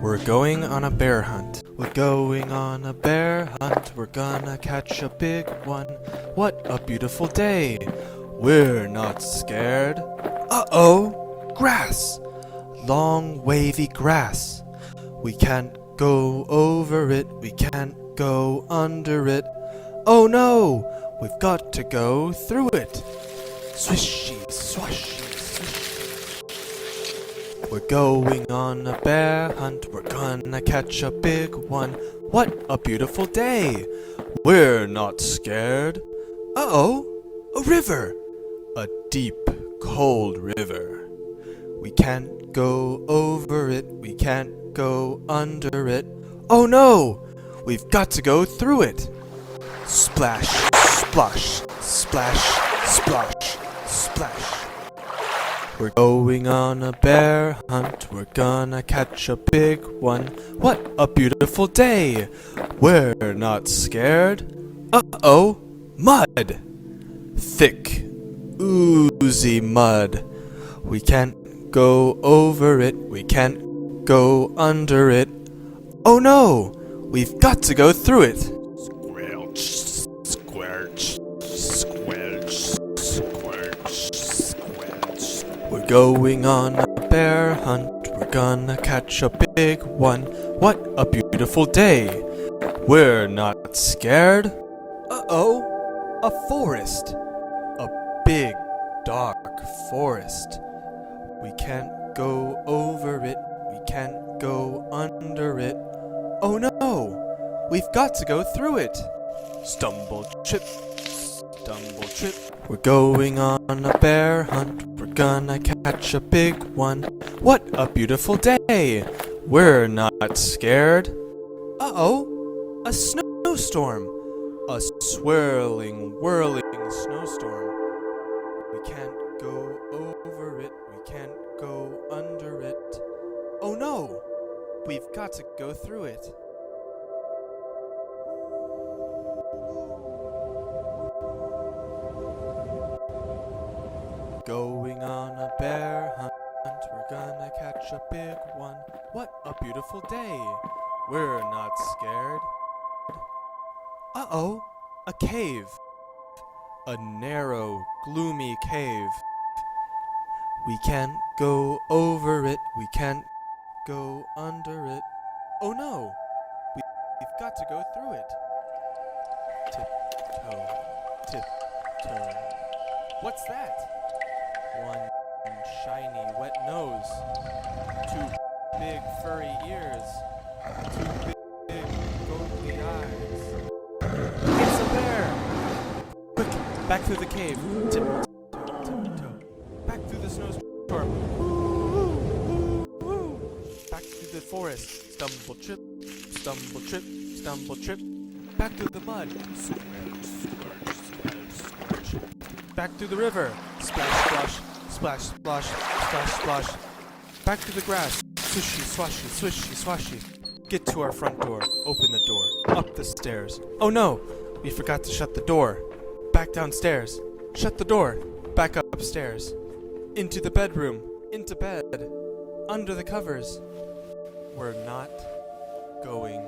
We're going on a bear hunt. We're going on a bear hunt. We're gonna catch a big one. What a beautiful day. We're not scared. Uh-oh! Grass! Long wavy grass. We can't go over it. We can't go under it. Oh no! We've got to go through it. Swishy, swashy, swishy. We're going on a bear hunt. We're gonna catch a big one. What a beautiful day. We're not scared. Uh-oh! A river! A deep, cold river. We can't go over it. We can't go under it. Oh no! We've got to go through it. Splash, splosh, splash, splosh, splash. We're going on a bear hunt. We're gonna catch a big one. What a beautiful day. We're not scared. Uh-oh, mud. Thick, oozy mud. We can't go over it. We can't go under it. Oh no, we've got to go through it. Squelch, squelch, squelch, squelch. We're going on a bear hunt. We're gonna catch a big one. What a beautiful day. We're not scared. Uh-oh, a forest. A big, dark forest. We can't go over it. We can't go under it. Oh no, we've got to go through it. Stumble, trip, stumble, trip. We're going on a bear hunt. We're gonna catch a big one. What a beautiful day. We're not scared. Uh-oh, a snowstorm. A swirling, whirling snowstorm. We can't go over it. We can't go under it. Oh no, we've got to go through it. Going on a bear hunt, we're gonna catch a big one. What a beautiful day. We're not scared. Uh-oh, a cave. A narrow, gloomy cave. We can't go over it. We can't go under it. Oh no, we've got to go through it. Tiptoe, tiptoe. What's that? One shiny, wet nose. Two big, furry ears. Two big, googly eyes. It's a bear! Quick, back through the cave. Tiptoe, tiptoe. Back through the snowstorm. Woo, woo, woo. Back through the forest. Stumble, trip, stumble, trip, stumble, trip. Back through the mud. Back through the river. Splash, splash, splash, splash, splash, splash. Back through the grass. Swishy, swashy, swishy, swashy. Get to our front door. Open the door. Up the stairs. Oh no! We forgot to shut the door. Back downstairs. Shut the door. Back upstairs. Into the bedroom. Into bed. Under the covers. We're not going